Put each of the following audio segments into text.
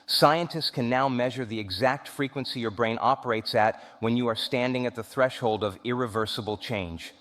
Scientists can now measure the exact frequency your brain operates at when you are standing at the threshold of irreversible change.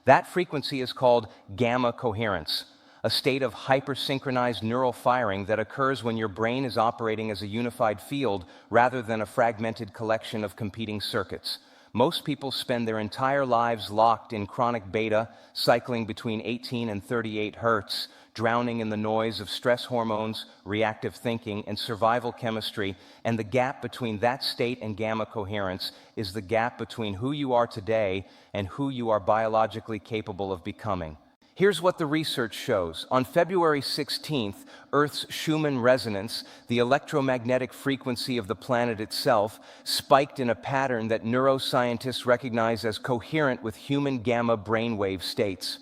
That frequency is called gamma coherence, a state of hypersynchronized neural firing that occurs when your brain is operating as a unified field rather than a fragmented collection of competing circuits. Most people spend their entire lives locked in chronic beta, cycling between 18 and 38 hertz, drowning in the noise of stress hormones, reactive thinking, and survival chemistry, and the gap between that state and gamma coherence is the gap between who you are today and who you are biologically capable of becoming. Here's what the research shows. On February 16th, Earth's Schumann resonance, the electromagnetic frequency of the planet itself, spiked in a pattern that neuroscientists recognize as coherent with human gamma brainwave states.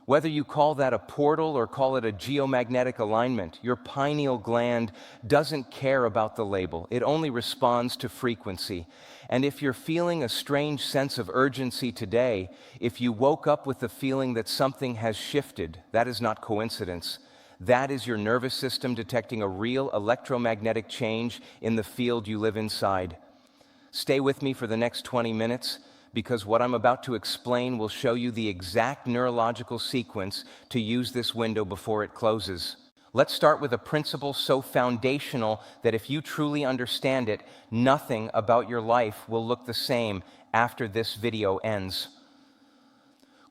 Whether you call that a portal or call it a geomagnetic alignment, your pineal gland doesn't care about the label. It only responds to frequency. And if you're feeling a strange sense of urgency today, if you woke up with the feeling that something has shifted, that is not coincidence. That is your nervous system detecting a real electromagnetic change in the field you live inside. Stay with me for the next 20 minutes. Because what I'm about to explain will show you the exact neurological sequence to use this window before it closes. Let's start with a principle so foundational that if you truly understand it, nothing about your life will look the same after this video ends.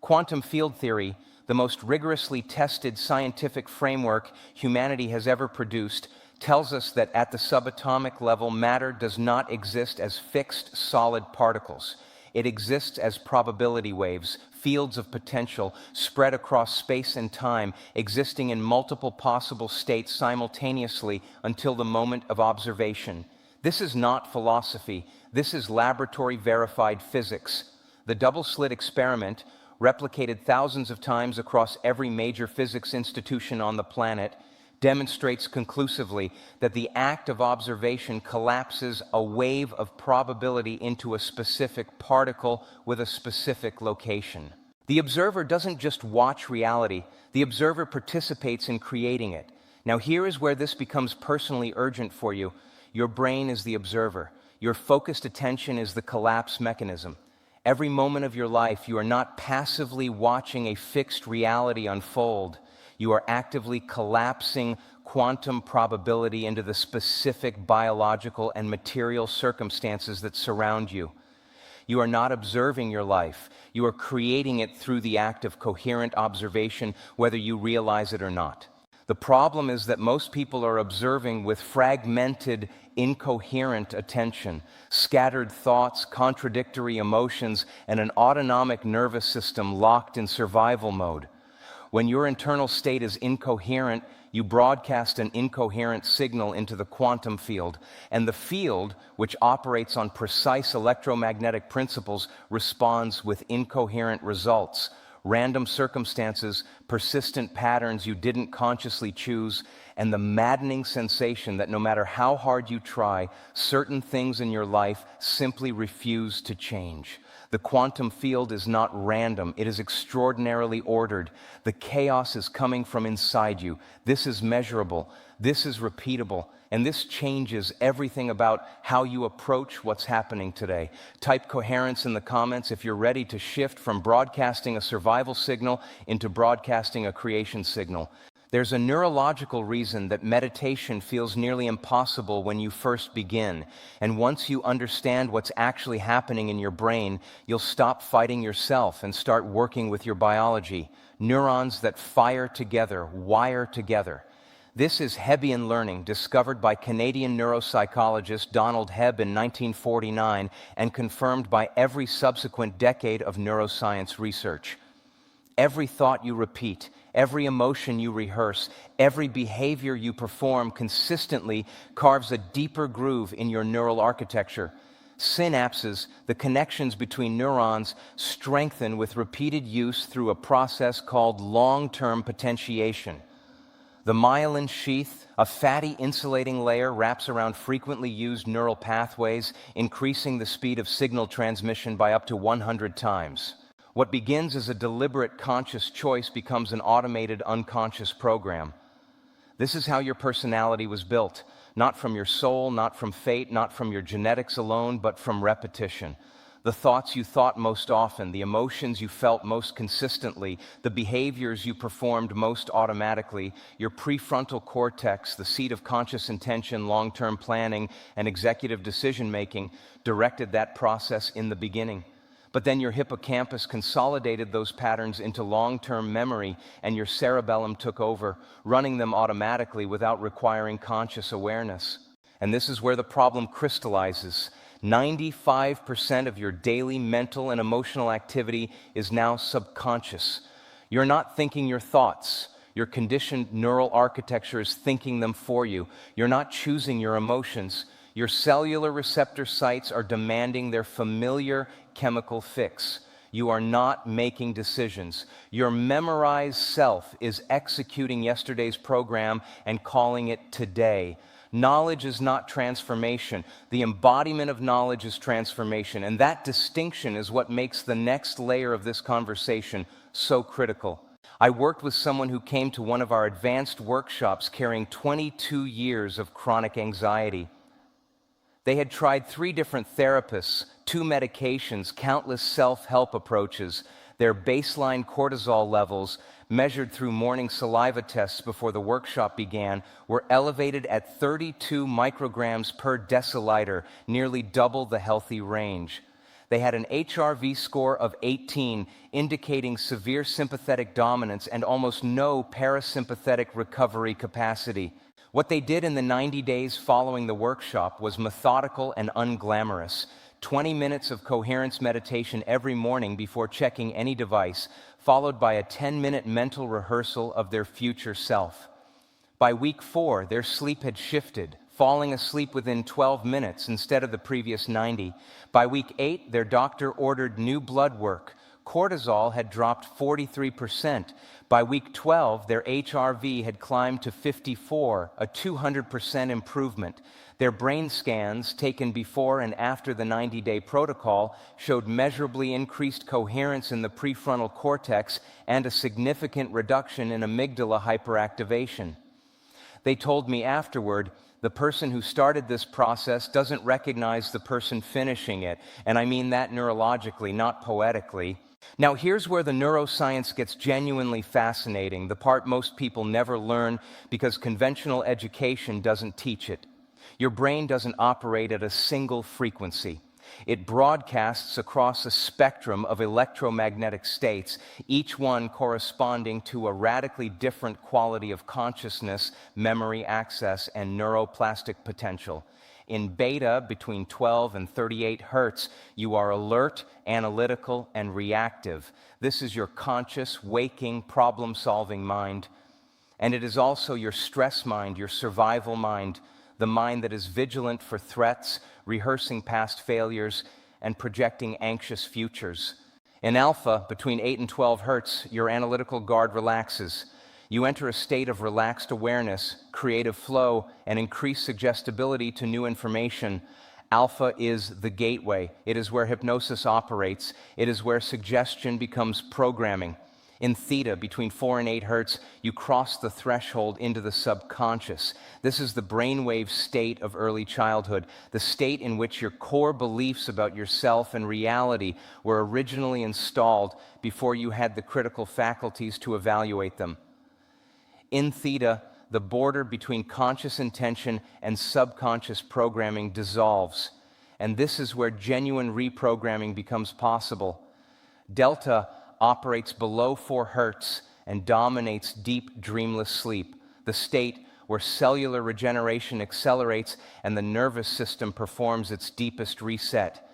Quantum field theory, the most rigorously tested scientific framework humanity has ever produced, tells us that at the subatomic level, matter does not exist as fixed, solid particles. It exists as probability waves, fields of potential spread across space and time, existing in multiple possible states simultaneously until the moment of observation. This is not philosophy. This is laboratory-verified physics. The double-slit experiment, replicated thousands of times across every major physics institution on the planet, demonstrates conclusively that the act of observation collapses a wave of probability into a specific particle with a specific location. The observer doesn't just watch reality, the observer participates in creating it. Now here is where this becomes personally urgent for you. Your brain is the observer. Your focused attention is the collapse mechanism. Every moment of your life, you are not passively watching a fixed reality unfold. You are actively collapsing quantum probability into the specific biological and material circumstances that surround you. You are not observing your life. You are creating it through the act of coherent observation, whether you realize it or not. The problem is that most people are observing with fragmented, incoherent attention, scattered thoughts, contradictory emotions, and an autonomic nervous system locked in survival mode. When your internal state is incoherent, you broadcast an incoherent signal into the quantum field, and the field, which operates on precise electromagnetic principles, responds with incoherent results, random circumstances, persistent patterns you didn't consciously choose, and the maddening sensation that no matter how hard you try, certain things in your life simply refuse to change. The quantum field is not random, it is extraordinarily ordered. The chaos is coming from inside you. This is measurable, this is repeatable, and this changes everything about how you approach what's happening today. Type coherence in the comments if you're ready to shift from broadcasting a survival signal into broadcasting a creation signal. There's a neurological reason that meditation feels nearly impossible when you first begin. And once you understand what's actually happening in your brain, you'll stop fighting yourself and start working with your biology. Neurons that fire together, wire together. This is Hebbian learning, discovered by Canadian neuropsychologist Donald Hebb in 1949 and confirmed by every subsequent decade of neuroscience research. Every thought you repeat, every emotion you rehearse, every behavior you perform consistently carves a deeper groove in your neural architecture. Synapses, the connections between neurons, strengthen with repeated use through a process called long-term potentiation. The myelin sheath, a fatty insulating layer, wraps around frequently used neural pathways, increasing the speed of signal transmission by up to 100 times. What begins as a deliberate conscious choice becomes an automated unconscious program. This is how your personality was built. not from your soul, not from fate, not from your genetics alone, but from repetition. The thoughts you thought most often, the emotions you felt most consistently, the behaviors you performed most automatically, your prefrontal cortex, the seat of conscious intention, long-term planning, and executive decision-making, directed that process in the beginning. But then your hippocampus consolidated those patterns into long-term memory, and your cerebellum took over, running them automatically without requiring conscious awareness. And this is where the problem crystallizes. 95% of your daily mental and emotional activity is now subconscious. You're not thinking your thoughts. Your conditioned neural architecture is thinking them for you. You're not choosing your emotions. Your cellular receptor sites are demanding their familiar chemical fix. You are not making decisions. Your memorized self is executing yesterday's program and calling it today. Knowledge is not transformation. The embodiment of knowledge is transformation, and that distinction is what makes the next layer of this conversation so critical. I worked with someone who came to one of our advanced workshops carrying 22 years of chronic anxiety. They had tried 3 different therapists, 2 medications, countless self-help approaches. Their baseline cortisol levels, measured through morning saliva tests before the workshop began, were elevated at 32 micrograms per deciliter, nearly double the healthy range. They had an HRV score of 18, indicating severe sympathetic dominance and almost no parasympathetic recovery capacity. What they did in the 90 days following the workshop was methodical and unglamorous. 20 minutes of coherence meditation every morning before checking any device, followed by a 10-minute mental rehearsal of their future self. By week 4, their sleep had shifted, falling asleep within 12 minutes instead of the previous 90. By week 8, their doctor ordered new blood work. Cortisol had dropped 43%. By week 12, their HRV had climbed to 54, a 200% improvement. Their brain scans, taken before and after the 90-day protocol, showed measurably increased coherence in the prefrontal cortex and a significant reduction in amygdala hyperactivation. They told me afterward, the person who started this process doesn't recognize the person finishing it, and I mean that neurologically, not poetically. Now here's where the neuroscience gets genuinely fascinating, the part most people never learn because conventional education doesn't teach it. Your brain doesn't operate at a single frequency. It broadcasts across a spectrum of electromagnetic states, each one corresponding to a radically different quality of consciousness, memory access, and neuroplastic potential. In beta, between 12 and 38 hertz, you are alert, analytical, and reactive. This is your conscious, waking, problem-solving mind. And it is also your stress mind, your survival mind, the mind that is vigilant for threats, rehearsing past failures, and projecting anxious futures. In alpha, between 8 and 12 hertz, your analytical guard relaxes. You enter a state of relaxed awareness, creative flow, and increased suggestibility to new information. Alpha is the gateway. It is where hypnosis operates. It is where suggestion becomes programming. In theta, between 4 and 8 hertz, you cross the threshold into the subconscious. This is the brainwave state of early childhood, the state in which your core beliefs about yourself and reality were originally installed before you had the critical faculties to evaluate them. In theta, the border between conscious intention and subconscious programming dissolves, and this is where genuine reprogramming becomes possible. Delta operates below 4 hertz and dominates deep, dreamless sleep, the state where cellular regeneration accelerates and the nervous system performs its deepest reset.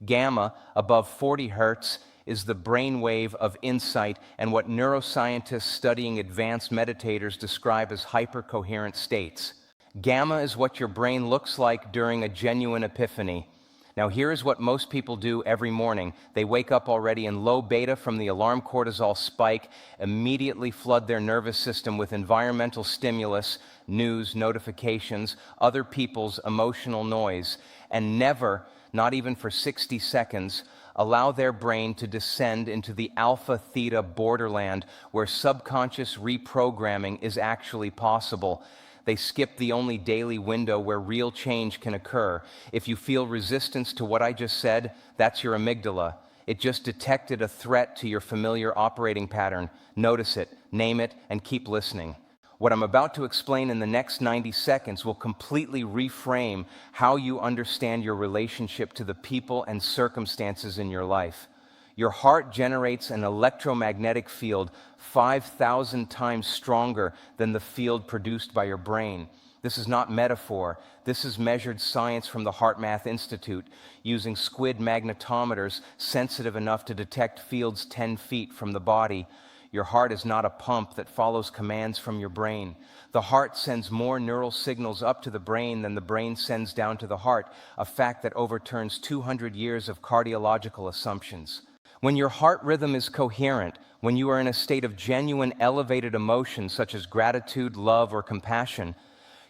Gamma, above 40 hertz, is the brainwave of insight and what neuroscientists studying advanced meditators describe as hypercoherent states. Gamma is what your brain looks like during a genuine epiphany. Now here's what most people do every morning. They wake up already in low beta from the alarm cortisol spike, immediately flood their nervous system with environmental stimulus, news, notifications, other people's emotional noise, and never, not even for 60 seconds, allow their brain to descend into the alpha-theta borderland where subconscious reprogramming is actually possible. They skip the only daily window where real change can occur. If you feel resistance to what I just said, that's your amygdala. It just detected a threat to your familiar operating pattern. Notice it, name it, and keep listening. What I'm about to explain in the next 90 seconds will completely reframe how you understand your relationship to the people and circumstances in your life. Your heart generates an electromagnetic field 5,000 times stronger than the field produced by your brain. This is not metaphor. This is measured science from the HeartMath Institute, using squid magnetometers sensitive enough to detect fields 10 feet from the body. Your heart is not a pump that follows commands from your brain. The heart sends more neural signals up to the brain than the brain sends down to the heart, a fact that overturns 200 years of cardiological assumptions. When your heart rhythm is coherent, when you are in a state of genuine elevated emotion such as gratitude, love, or compassion,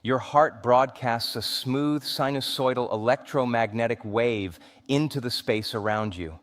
your heart broadcasts a smooth sinusoidal electromagnetic wave into the space around you.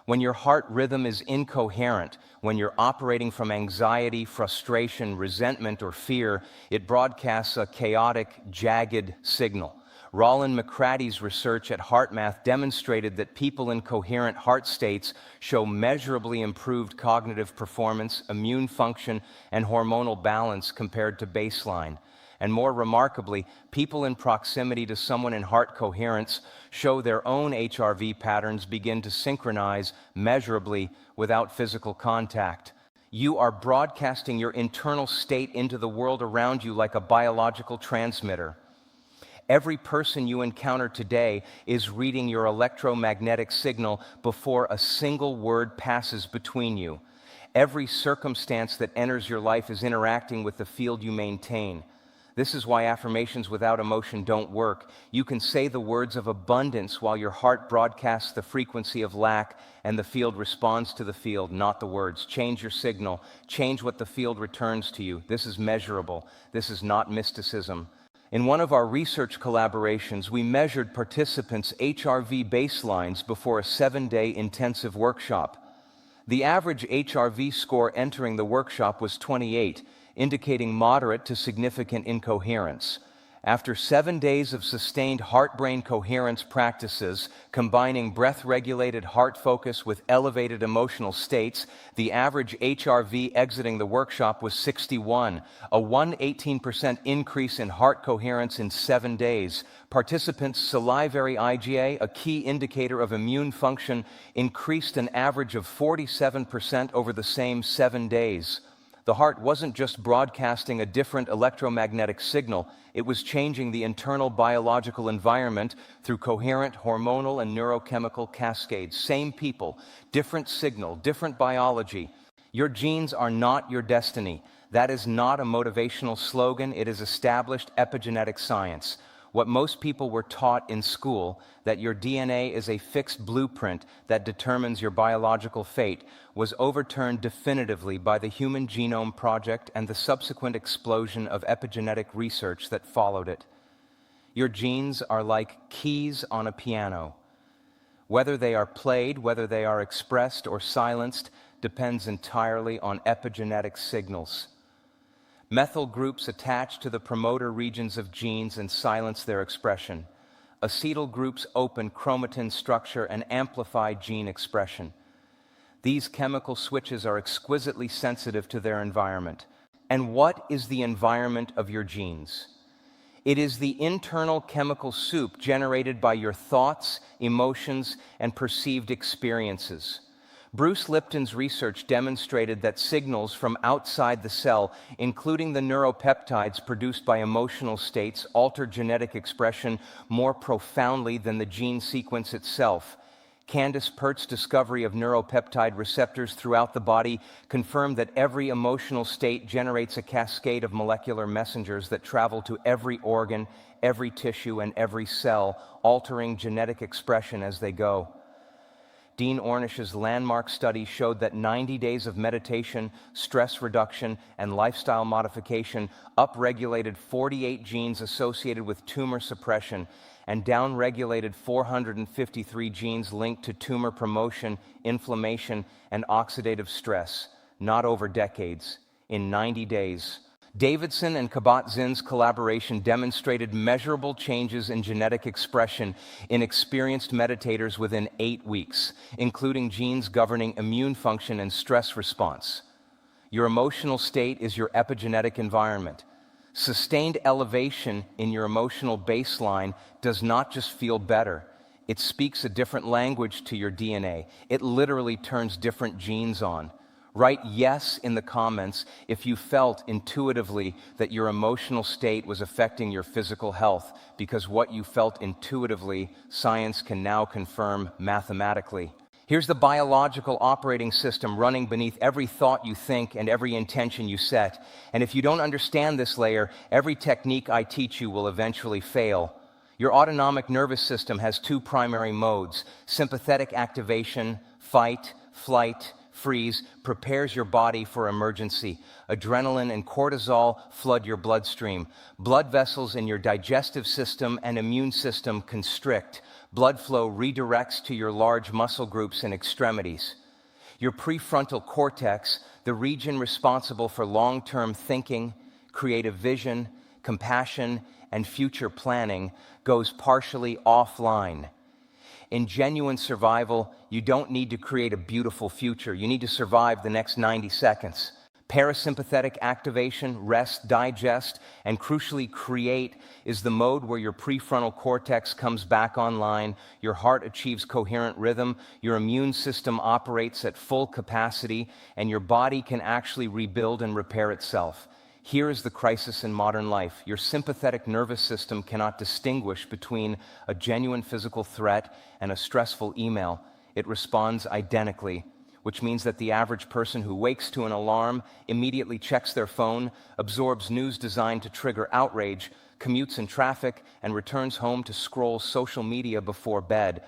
When your heart rhythm is incoherent, when you're operating from anxiety, frustration, resentment, or fear, it broadcasts a chaotic, jagged signal. Roland McCrady's research at HeartMath demonstrated that people in coherent heart states show measurably improved cognitive performance, immune function, and hormonal balance compared to baseline. And more remarkably, people in proximity to someone in heart coherence show their own HRV patterns begin to synchronize measurably without physical contact. You are broadcasting your internal state into the world around you like a biological transmitter. Every person you encounter today is reading your electromagnetic signal before a single word passes between you. Every circumstance that enters your life is interacting with the field you maintain. This is why affirmations without emotion don't work. You can say the words of abundance while your heart broadcasts the frequency of lack and the field responds to the field, not the words. Change your signal. Change what the field returns to you. This is measurable. This is not mysticism. In one of our research collaborations, we measured participants' HRV baselines before a 7-day intensive workshop. The average HRV score entering the workshop was 28, indicating moderate to significant incoherence. After 7 days of sustained heart-brain coherence practices, combining breath-regulated heart focus with elevated emotional states, the average HRV exiting the workshop was 61, a 118% increase in heart coherence in 7 days. Participants' salivary IgA, a key indicator of immune function, increased an average of 47% over the same 7 days. The heart wasn't just broadcasting a different electromagnetic signal, it was changing the internal biological environment through coherent hormonal and neurochemical cascades. Same people, different signal, different biology. Your genes are not your destiny. That is not a motivational slogan, it is established epigenetic science. What most people were taught in school, that your DNA is a fixed blueprint that determines your biological fate, was overturned definitively by the Human Genome Project and the subsequent explosion of epigenetic research that followed it. Your genes are like keys on a piano. Whether they are played, whether they are expressed or silenced, depends entirely on epigenetic signals. Methyl groups attach to the promoter regions of genes and silence their expression. Acetyl groups open chromatin structure and amplify gene expression. These chemical switches are exquisitely sensitive to their environment. And what is the environment of your genes? It is the internal chemical soup generated by your thoughts, emotions, and perceived experiences. Bruce Lipton's research demonstrated that signals from outside the cell, including the neuropeptides produced by emotional states, alter genetic expression more profoundly than the gene sequence itself. Candace Pert's discovery of neuropeptide receptors throughout the body confirmed that every emotional state generates a cascade of molecular messengers that travel to every organ, every tissue, and every cell, altering genetic expression as they go. Dean Ornish's landmark study showed that 90 days of meditation, stress reduction, and lifestyle modification upregulated 48 genes associated with tumor suppression and downregulated 453 genes linked to tumor promotion, inflammation, and oxidative stress, not over decades, in 90 days. Davidson and Kabat-Zinn's collaboration demonstrated measurable changes in genetic expression in experienced meditators within 8 weeks, including genes governing immune function and stress response. Your emotional state is your epigenetic environment. Sustained elevation in your emotional baseline does not just feel better. It speaks a different language to your DNA. It literally turns different genes on. Write yes in the comments if you felt intuitively that your emotional state was affecting your physical health, because what you felt intuitively, science can now confirm mathematically. Here's the biological operating system running beneath every thought you think and every intention you set. And if you don't understand this layer, every technique I teach you will eventually fail. Your autonomic nervous system has 2 primary modes: sympathetic activation, fight, flight, freeze, prepares your body for emergency. Adrenaline and cortisol flood your bloodstream. Blood vessels in your digestive system and immune system constrict. Blood flow redirects to your large muscle groups and extremities. Your prefrontal cortex, the region responsible for long-term thinking, creative vision, compassion, and future planning, goes partially offline. In genuine survival, you don't need to create a beautiful future. You need to survive the next 90 seconds. Parasympathetic activation, rest, digest, and crucially create is the mode where your prefrontal cortex comes back online, your heart achieves coherent rhythm, your immune system operates at full capacity, and your body can actually rebuild and repair itself. Here is the crisis in modern life. Your sympathetic nervous system cannot distinguish between a genuine physical threat and a stressful email. It responds identically, which means that the average person who wakes to an alarm, immediately checks their phone, absorbs news designed to trigger outrage, commutes in traffic, and returns home to scroll social media before bed.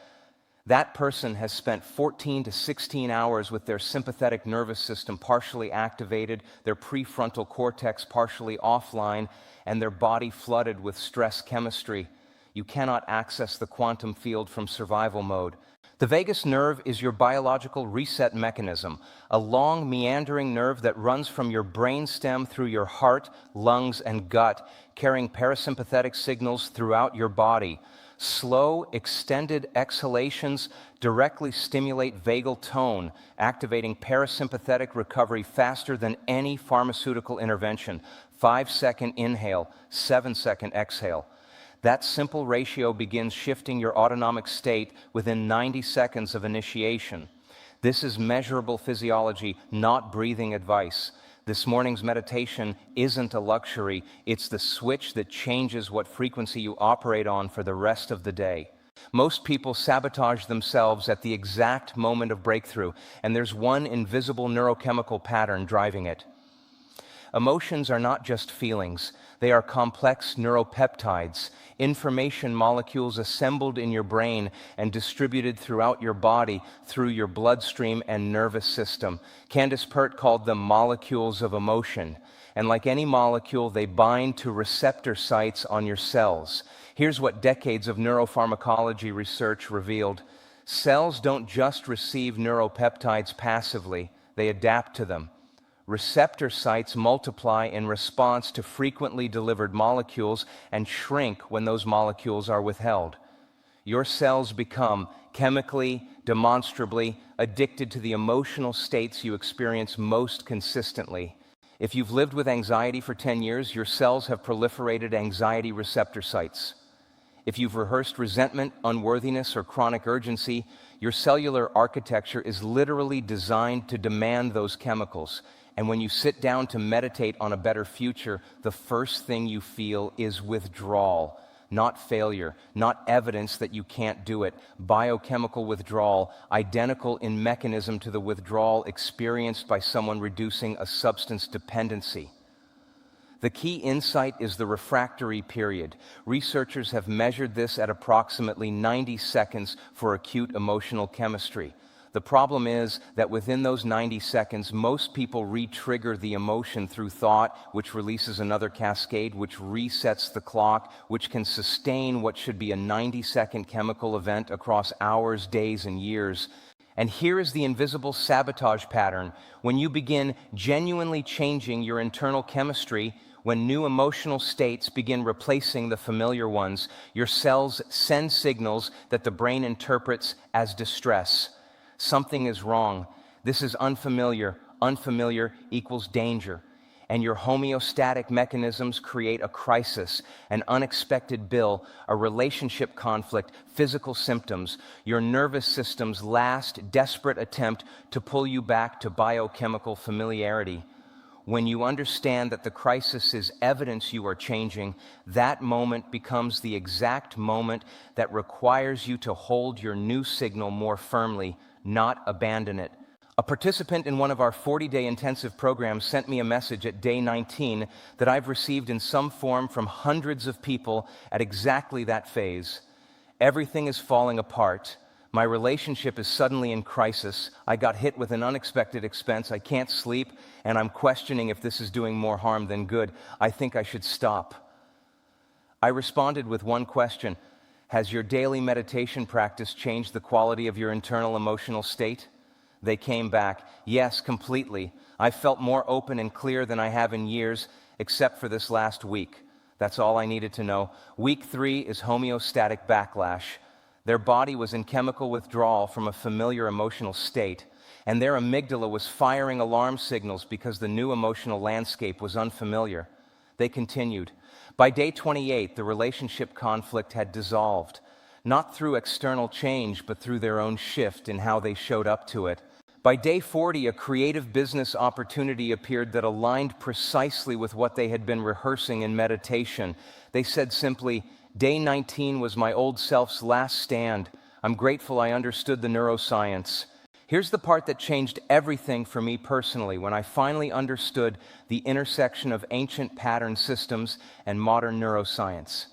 That person has spent 14 to 16 hours with their sympathetic nervous system partially activated, their prefrontal cortex partially offline, and their body flooded with stress chemistry. You cannot access the quantum field from survival mode. The vagus nerve is your biological reset mechanism, a long, meandering nerve that runs from your brainstem through your heart, lungs, and gut, carrying parasympathetic signals throughout your body. Slow, extended exhalations directly stimulate vagal tone, activating parasympathetic recovery faster than any pharmaceutical intervention. 5-second inhale, 7-second exhale. That simple ratio begins shifting your autonomic state within 90 seconds of initiation. This is measurable physiology, not breathing advice. This morning's meditation isn't a luxury, it's the switch that changes what frequency you operate on for the rest of the day. Most people sabotage themselves at the exact moment of breakthrough, and there's one invisible neurochemical pattern driving it. Emotions are not just feelings, they are complex neuropeptides, information molecules assembled in your brain and distributed throughout your body through your bloodstream and nervous system. Candace Pert called them molecules of emotion, and like any molecule, they bind to receptor sites on your cells. Here's what decades of neuropharmacology research revealed. Cells don't just receive neuropeptides passively, they adapt to them. Receptor sites multiply in response to frequently delivered molecules and shrink when those molecules are withheld. Your cells become chemically, demonstrably addicted to the emotional states you experience most consistently. If you've lived with anxiety for 10 years, your cells have proliferated anxiety receptor sites. If you've rehearsed resentment, unworthiness, or chronic urgency, your cellular architecture is literally designed to demand those chemicals. And when you sit down to meditate on a better future, the first thing you feel is withdrawal, not failure, not evidence that you can't do it. Biochemical withdrawal, identical in mechanism to the withdrawal experienced by someone reducing a substance dependency. The key insight is the refractory period. Researchers have measured this at approximately 90 seconds for acute emotional chemistry. The problem is that within those 90 seconds, most people re-trigger the emotion through thought, which releases another cascade, which resets the clock, which can sustain what should be a 90-second chemical event across hours, days, and years. And here is the invisible sabotage pattern. When you begin genuinely changing your internal chemistry, When new emotional states begin replacing the familiar ones, your cells send signals that the brain interprets as distress. Something is wrong. This is unfamiliar. Unfamiliar equals danger. And your homeostatic mechanisms create a crisis, an unexpected bill, a relationship conflict, physical symptoms, your nervous system's last desperate attempt to pull you back to biochemical familiarity. When you understand that the crisis is evidence you are changing, that moment becomes the exact moment that requires you to hold your new signal more firmly, not abandon it. A participant in one of our 40-day intensive programs sent me a message at day 19 that I've received in some form from hundreds of people at exactly that phase. Everything is falling apart. My relationship is suddenly in crisis. I got hit with an unexpected expense. I can't sleep, and I'm questioning if this is doing more harm than good. I think I should stop. I responded with one question. Has your daily meditation practice changed the quality of your internal emotional state? They came back, yes, completely. I felt more open and clear than I have in years, except for this last week. That's all I needed to know. Week 3 is homeostatic backlash. Their body was in chemical withdrawal from a familiar emotional state, and their amygdala was firing alarm signals because the new emotional landscape was unfamiliar. They continued. By day 28, the relationship conflict had dissolved, not through external change, but through their own shift in how they showed up to it. By day 40, a creative business opportunity appeared that aligned precisely with what they had been rehearsing in meditation. They said simply, "Day 19 was my old self's last stand. I'm grateful I understood the neuroscience." Here's the part that changed everything for me personally when I finally understood the intersection of ancient pattern systems and modern neuroscience.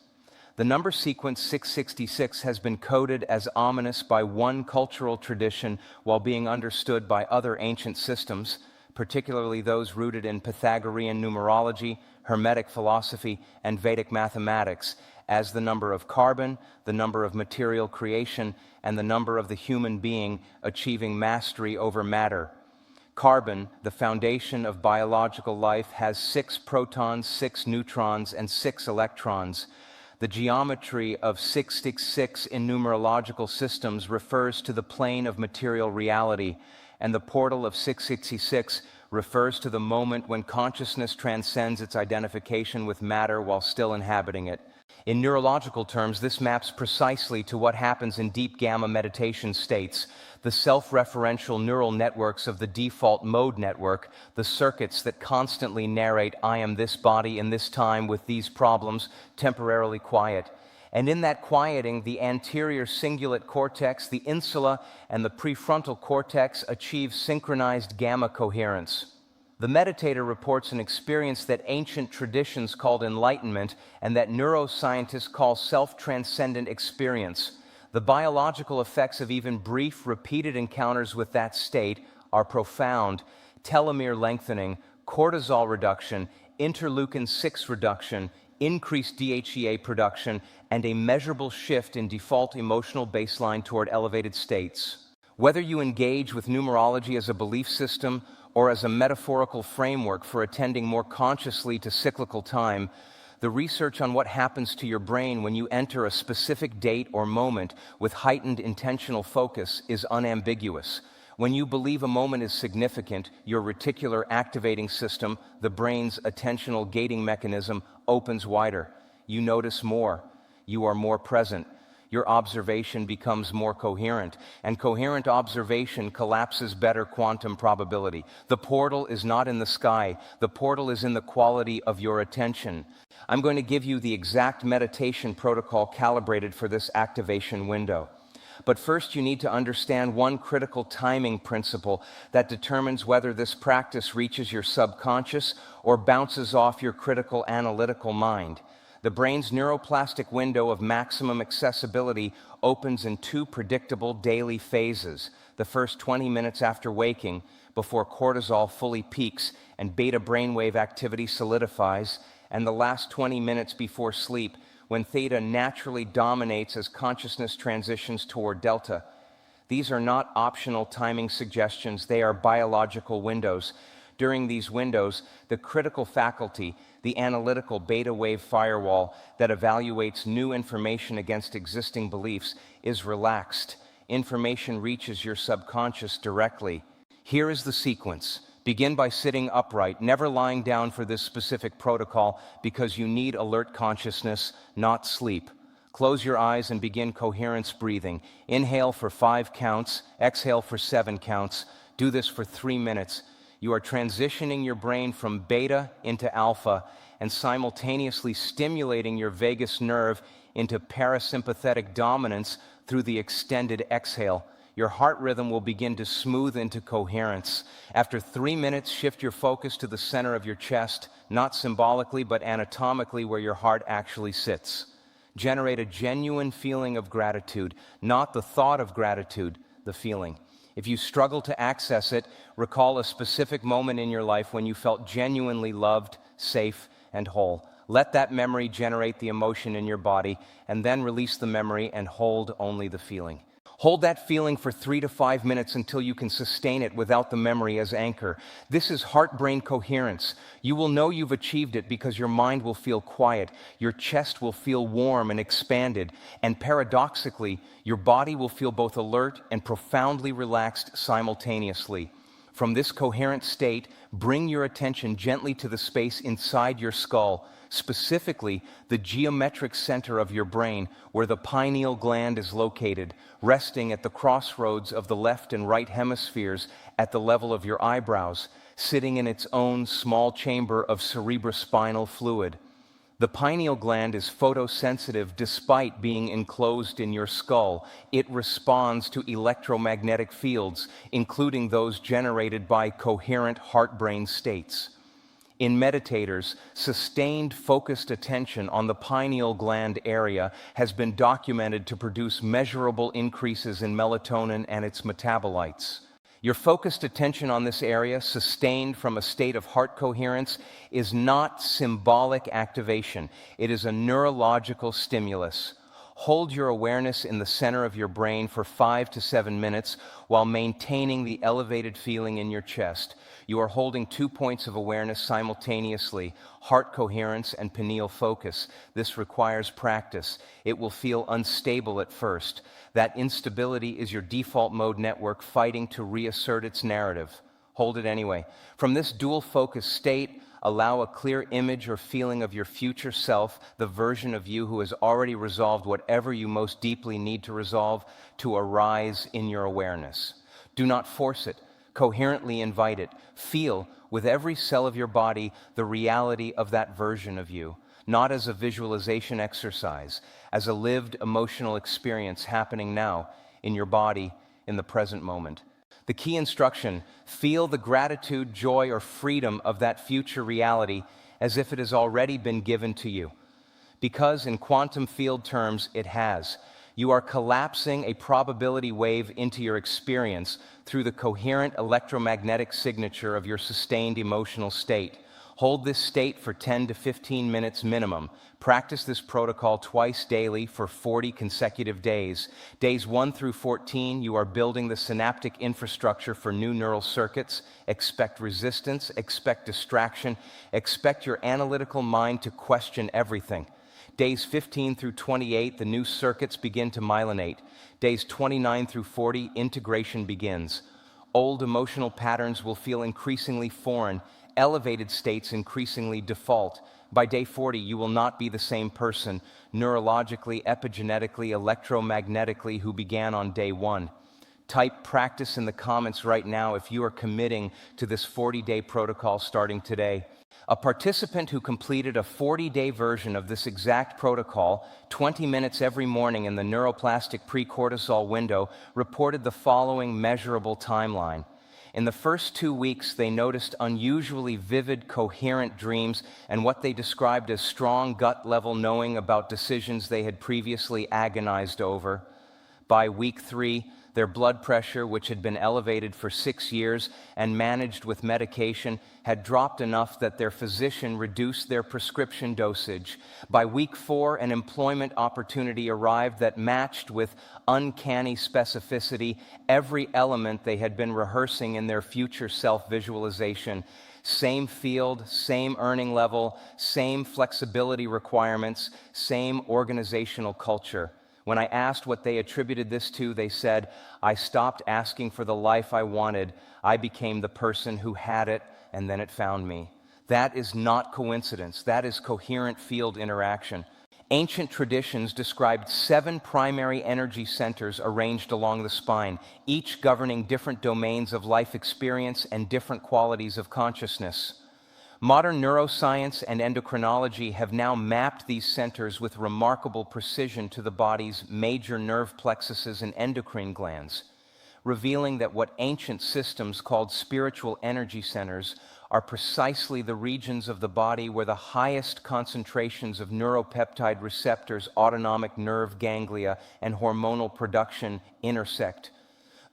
The number sequence 666 has been coded as ominous by one cultural tradition while being understood by other ancient systems, particularly those rooted in Pythagorean numerology, Hermetic philosophy, and Vedic mathematics, as the number of carbon, the number of material creation, and the number of the human being achieving mastery over matter. Carbon, the foundation of biological life, has 6 protons, 6 neutrons, and 6 electrons. The geometry of 666 in numerological systems refers to the plane of material reality, and the portal of 666 refers to the moment when consciousness transcends its identification with matter while still inhabiting it. In neurological terms, this maps precisely to what happens in deep gamma meditation states, the self-referential neural networks of the default mode network, the circuits that constantly narrate, "I am this body in this time with these problems," temporarily quiet. And in that quieting, the anterior cingulate cortex, the insula, and the prefrontal cortex achieve synchronized gamma coherence. The meditator reports an experience that ancient traditions called enlightenment and that neuroscientists call self-transcendent experience. The biological effects of even brief, repeated encounters with that state are profound. Telomere lengthening, cortisol reduction, interleukin-6 reduction, increased DHEA production, and a measurable shift in default emotional baseline toward elevated states. Whether you engage with numerology as a belief system or as a metaphorical framework for attending more consciously to cyclical time, the research on what happens to your brain when you enter a specific date or moment with heightened intentional focus is unambiguous. When you believe a moment is significant, your reticular activating system, the brain's attentional gating mechanism, opens wider. You notice more. You are more present. Your observation becomes more coherent, and coherent observation collapses better quantum probability. The portal is not in the sky. The portal is in the quality of your attention. I'm going to give you the exact meditation protocol calibrated for this activation window. But first, you need to understand one critical timing principle that determines whether this practice reaches your subconscious or bounces off your critical analytical mind. The brain's neuroplastic window of maximum accessibility opens in 2 predictable daily phases: the first 20 minutes after waking, before cortisol fully peaks and beta brainwave activity solidifies, and the last 20 minutes before sleep, when theta naturally dominates as consciousness transitions toward delta. These are not optional timing suggestions, they are biological windows. During these windows, the critical faculty, the analytical beta wave firewall that evaluates new information against existing beliefs, is relaxed. Information reaches your subconscious directly. Here is the sequence. Begin by sitting upright, never lying down for this specific protocol because you need alert consciousness, not sleep. Close your eyes and begin coherence breathing. Inhale for 5 counts, exhale for 7 counts. Do this for 3 minutes. You are transitioning your brain from beta into alpha and simultaneously stimulating your vagus nerve into parasympathetic dominance through the extended exhale. Your heart rhythm will begin to smooth into coherence. After 3 minutes, shift your focus to the center of your chest, not symbolically but anatomically where your heart actually sits. Generate a genuine feeling of gratitude, not the thought of gratitude, the feeling. If you struggle to access it, recall a specific moment in your life when you felt genuinely loved, safe, and whole. Let that memory generate the emotion in your body, and then release the memory and hold only the feeling. Hold that feeling for 3 to 5 minutes until you can sustain it without the memory as anchor. This is heart-brain coherence. You will know you've achieved it because your mind will feel quiet, your chest will feel warm and expanded, and paradoxically, your body will feel both alert and profoundly relaxed simultaneously. From this coherent state, bring your attention gently to the space inside your skull, specifically the geometric center of your brain where the pineal gland is located, resting at the crossroads of the left and right hemispheres at the level of your eyebrows, sitting in its own small chamber of cerebrospinal fluid. The pineal gland is photosensitive despite being enclosed in your skull. It responds to electromagnetic fields, including those generated by coherent heart-brain states. In meditators, sustained focused attention on the pineal gland area has been documented to produce measurable increases in melatonin and its metabolites. Your focused attention on this area, sustained from a state of heart coherence, is not symbolic activation. It is a neurological stimulus. Hold your awareness in the center of your brain for 5 to 7 minutes while maintaining the elevated feeling in your chest. You are holding 2 points of awareness simultaneously, heart coherence and pineal focus. This requires practice. It will feel unstable at first. That instability is your default mode network fighting to reassert its narrative. Hold it anyway. From this dual focus state, allow a clear image or feeling of your future self, the version of you who has already resolved whatever you most deeply need to resolve, to arise in your awareness. Do not force it. Coherently invite it. Feel, with every cell of your body, the reality of that version of you, not as a visualization exercise, as a lived emotional experience happening now, in your body, in the present moment. The key instruction: feel the gratitude, joy, or freedom of that future reality as if it has already been given to you. Because in quantum field terms, it has. You are collapsing a probability wave into your experience through the coherent electromagnetic signature of your sustained emotional state. Hold this state for 10 to 15 minutes minimum. Practice this protocol twice daily for 40 consecutive days. Days 1 through 14, you are building the synaptic infrastructure for new neural circuits. Expect resistance, expect distraction, expect your analytical mind to question everything. Days 15 through 28, the new circuits begin to myelinate. Days 29 through 40, integration begins. Old emotional patterns will feel increasingly foreign, elevated states increasingly default. By day 40, you will not be the same person, neurologically, epigenetically, electromagnetically, who began on day 1. Type practice in the comments right now if you are committing to this 40-day protocol starting today. A participant who completed a 40-day version of this exact protocol, 20 minutes every morning in the neuroplastic pre-cortisol window, reported the following measurable timeline. In the first 2 weeks, they noticed unusually vivid, coherent dreams and what they described as strong gut-level knowing about decisions they had previously agonized over. By week 3, their blood pressure, which had been elevated for 6 years and managed with medication, had dropped enough that their physician reduced their prescription dosage. By week 4, an employment opportunity arrived that matched with uncanny specificity every element they had been rehearsing in their future self-visualization. Same field, same earning level, same flexibility requirements, same organizational culture. When I asked what they attributed this to, they said, "I stopped asking for the life I wanted. I became the person who had it, and then it found me." That is not coincidence. That is coherent field interaction. Ancient traditions described 7 primary energy centers arranged along the spine, each governing different domains of life experience and different qualities of consciousness. Modern neuroscience and endocrinology have now mapped these centers with remarkable precision to the body's major nerve plexuses and endocrine glands, revealing that what ancient systems called spiritual energy centers are precisely the regions of the body where the highest concentrations of neuropeptide receptors, autonomic nerve ganglia, and hormonal production intersect.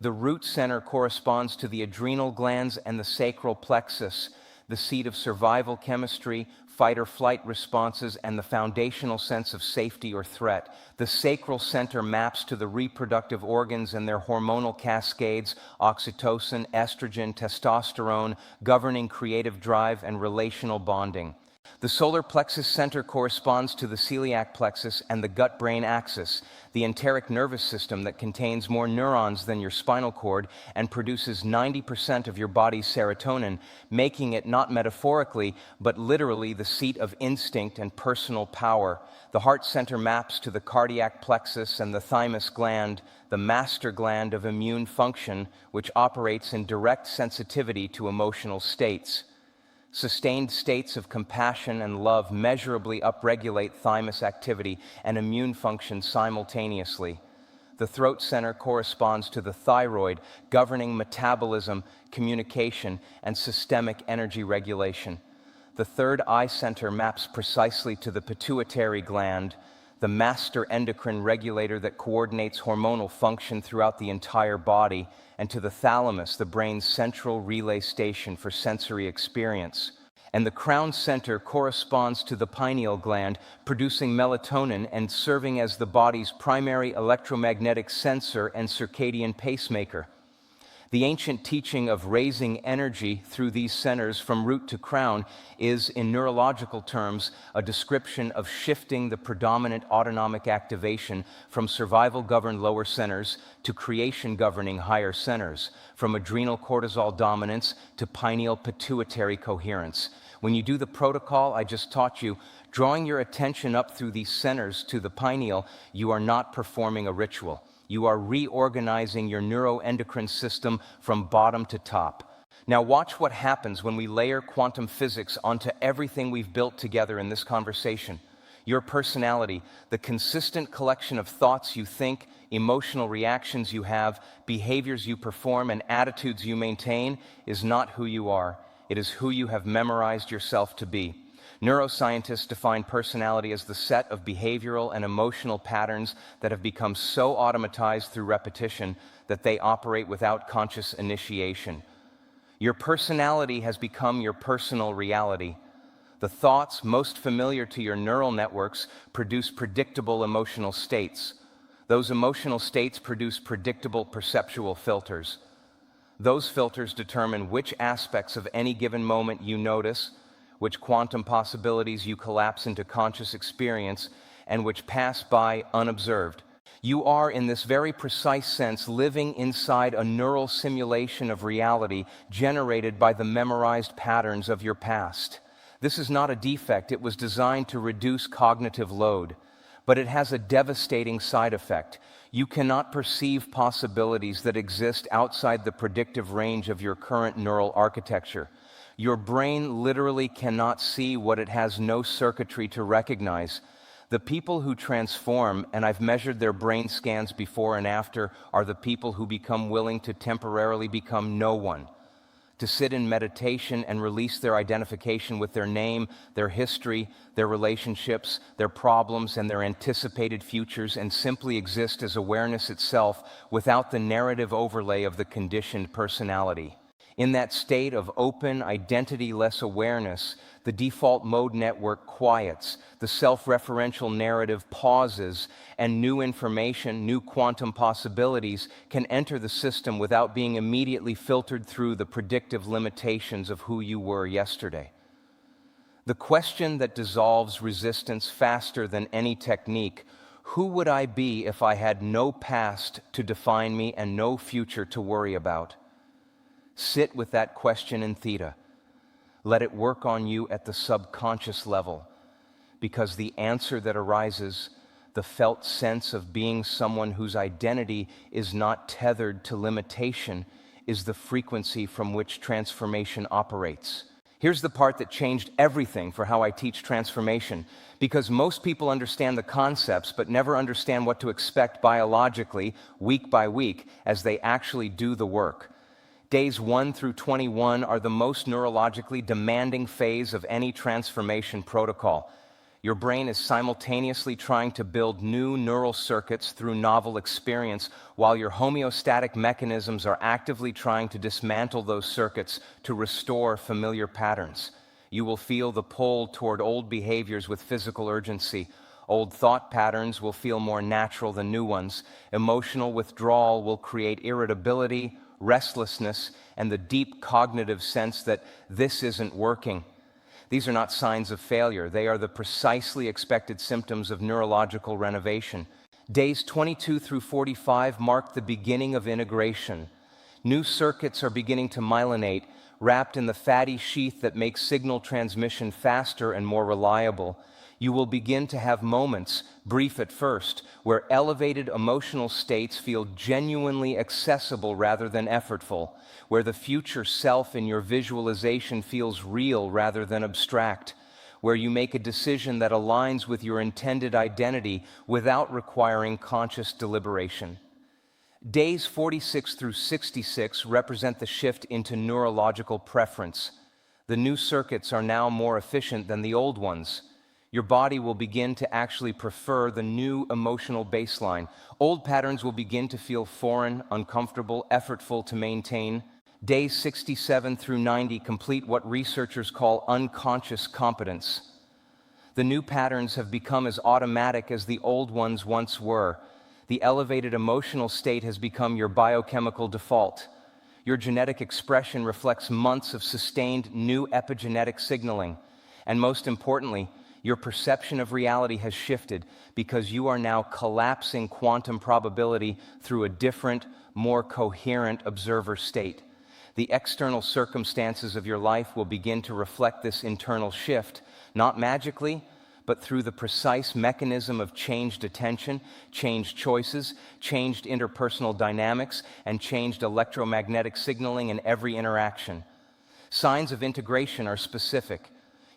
The root center corresponds to the adrenal glands and the sacral plexus, the seat of survival chemistry, fight or flight responses, and the foundational sense of safety or threat. The sacral center maps to the reproductive organs and their hormonal cascades, oxytocin, estrogen, testosterone, governing creative drive and relational bonding. The solar plexus center corresponds to the celiac plexus and the gut-brain axis, the enteric nervous system that contains more neurons than your spinal cord and produces 90% of your body's serotonin, making it not metaphorically, but literally the seat of instinct and personal power. The heart center maps to the cardiac plexus and the thymus gland, the master gland of immune function, which operates in direct sensitivity to emotional states. Sustained states of compassion and love measurably upregulate thymus activity and immune function simultaneously. The throat center corresponds to the thyroid, governing metabolism, communication, and systemic energy regulation. The third eye center maps precisely to the pituitary gland, the master endocrine regulator that coordinates hormonal function throughout the entire body, and to the thalamus, the brain's central relay station for sensory experience. And the crown center corresponds to the pineal gland, producing melatonin and serving as the body's primary electromagnetic sensor and circadian pacemaker. The ancient teaching of raising energy through these centers from root to crown is, in neurological terms, a description of shifting the predominant autonomic activation from survival-governed lower centers to creation-governing higher centers, from adrenal cortisol dominance to pineal pituitary coherence. When you do the protocol I just taught you, drawing your attention up through these centers to the pineal, you are not performing a ritual. You are reorganizing your neuroendocrine system from bottom to top. Now watch what happens when we layer quantum physics onto everything we've built together in this conversation. Your personality, the consistent collection of thoughts you think, emotional reactions you have, behaviors you perform, and attitudes you maintain, is not who you are. It is who you have memorized yourself to be. Neuroscientists define personality as the set of behavioral and emotional patterns that have become so automatized through repetition that they operate without conscious initiation. Your personality has become your personal reality. The thoughts most familiar to your neural networks produce predictable emotional states. Those emotional states produce predictable perceptual filters. Those filters determine which aspects of any given moment you notice, which quantum possibilities you collapse into conscious experience, and which pass by unobserved. You are, in this very precise sense, living inside a neural simulation of reality generated by the memorized patterns of your past. This is not a defect. It was designed to reduce cognitive load, but it has a devastating side effect. You cannot perceive possibilities that exist outside the predictive range of your current neural architecture. Your brain literally cannot see what it has no circuitry to recognize. The people who transform, and I've measured their brain scans before and after, are the people who become willing to temporarily become no one, to sit in meditation and release their identification with their name, their history, their relationships, their problems, and their anticipated futures, and simply exist as awareness itself without the narrative overlay of the conditioned personality. In that state of open, identity-less awareness, the default mode network quiets, the self-referential narrative pauses, and new information, new quantum possibilities can enter the system without being immediately filtered through the predictive limitations of who you were yesterday. The question that dissolves resistance faster than any technique: who would I be if I had no past to define me and no future to worry about? Sit with that question in theta. Let it work on you at the subconscious level, because the answer that arises, the felt sense of being someone whose identity is not tethered to limitation, is the frequency from which transformation operates. Here's the part that changed everything for how I teach transformation, because most people understand the concepts but never understand what to expect biologically, week by week, as they actually do the work. Days 1 through 21 are the most neurologically demanding phase of any transformation protocol. Your brain is simultaneously trying to build new neural circuits through novel experience, while your homeostatic mechanisms are actively trying to dismantle those circuits to restore familiar patterns. You will feel the pull toward old behaviors with physical urgency. Old thought patterns will feel more natural than new ones. Emotional withdrawal will create irritability, restlessness, and the deep cognitive sense that this isn't working. These are not signs of failure. They are the precisely expected symptoms of neurological renovation. Days 22 through 45 mark the beginning of integration. New circuits are beginning to myelinate, wrapped in the fatty sheath that makes signal transmission faster and more reliable. You will begin to have moments, brief at first, where elevated emotional states feel genuinely accessible rather than effortful, where the future self in your visualization feels real rather than abstract, where you make a decision that aligns with your intended identity without requiring conscious deliberation. Days 46 through 66 represent the shift into neurological preference. The new circuits are now more efficient than the old ones. Your body will begin to actually prefer the new emotional baseline. Old patterns will begin to feel foreign, uncomfortable, effortful to maintain. Days 67 through 90 complete what researchers call unconscious competence. The new patterns have become as automatic as the old ones once were. The elevated emotional state has become your biochemical default. Your genetic expression reflects months of sustained new epigenetic signaling. And most importantly, your perception of reality has shifted because you are now collapsing quantum probability through a different, more coherent observer state. The external circumstances of your life will begin to reflect this internal shift, not magically, but through the precise mechanism of changed attention, changed choices, changed interpersonal dynamics, and changed electromagnetic signaling in every interaction. Signs of integration are specific.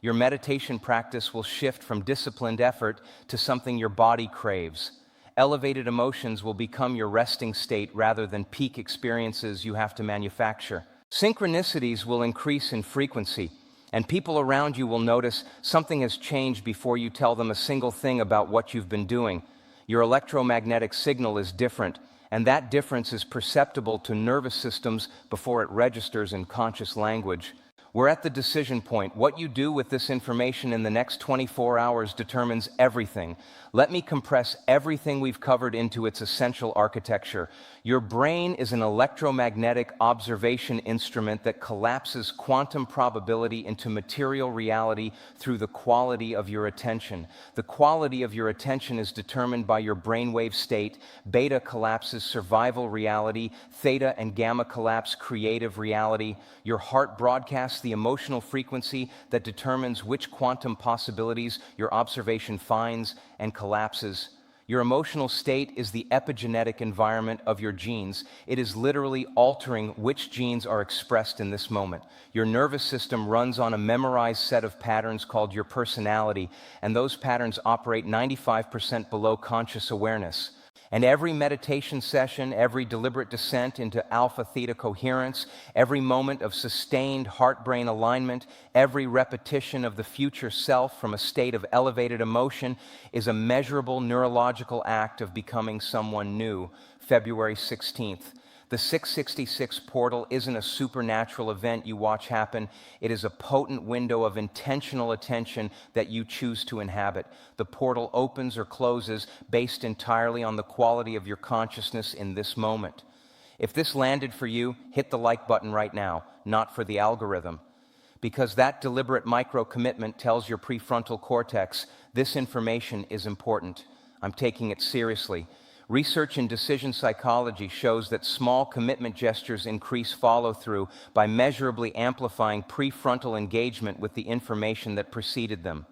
Your meditation practice will shift from disciplined effort to something your body craves. Elevated emotions will become your resting state rather than peak experiences you have to manufacture. Synchronicities will increase in frequency, and people around you will notice something has changed before you tell them a single thing about what you've been doing. Your electromagnetic signal is different, and that difference is perceptible to nervous systems before it registers in conscious language. We're at the decision point. What you do with this information in the next 24 hours determines everything. Let me compress everything we've covered into its essential architecture. Your brain is an electromagnetic observation instrument that collapses quantum probability into material reality through the quality of your attention. The quality of your attention is determined by your brainwave state. Beta collapses survival reality. Theta and gamma collapse creative reality. Your heart broadcasts the emotional frequency that determines which quantum possibilities your observation finds and collapses. Your emotional state is the epigenetic environment of your genes. It is literally altering which genes are expressed in this moment. Your nervous system runs on a memorized set of patterns called your personality, and those patterns operate 95% below conscious awareness. And every meditation session, every deliberate descent into alpha-theta coherence, every moment of sustained heart-brain alignment, every repetition of the future self from a state of elevated emotion is a measurable neurological act of becoming someone new. February 16th. The 666 portal isn't a supernatural event you watch happen. It is a potent window of intentional attention that you choose to inhabit. The portal opens or closes based entirely on the quality of your consciousness in this moment. If this landed for you, hit the like button right now, not for the algorithm. Because that deliberate micro-commitment tells your prefrontal cortex, this information is important. I'm taking it seriously. Research in decision psychology shows that small commitment gestures increase follow-through by measurably amplifying prefrontal engagement with the information that preceded them.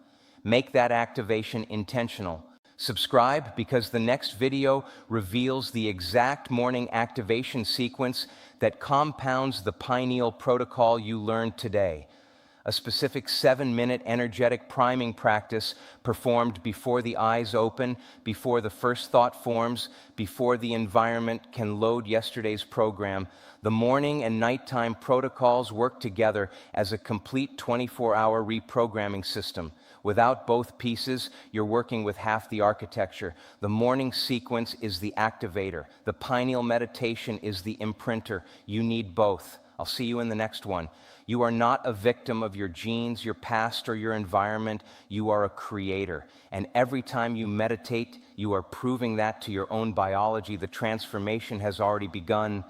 Make that activation intentional. Subscribe because the next video reveals the exact morning activation sequence that compounds the pineal protocol you learned today. A specific 7-minute energetic priming practice performed before the eyes open, before the first thought forms, before the environment can load yesterday's program. The morning and nighttime protocols work together as a complete 24-hour reprogramming system. Without both pieces, you're working with half the architecture. The morning sequence is the activator. The pineal meditation is the imprinter. You need both. I'll see you in the next one. You are not a victim of your genes, your past, or your environment. You are a creator. And every time you meditate, you are proving that to your own biology. The transformation has already begun.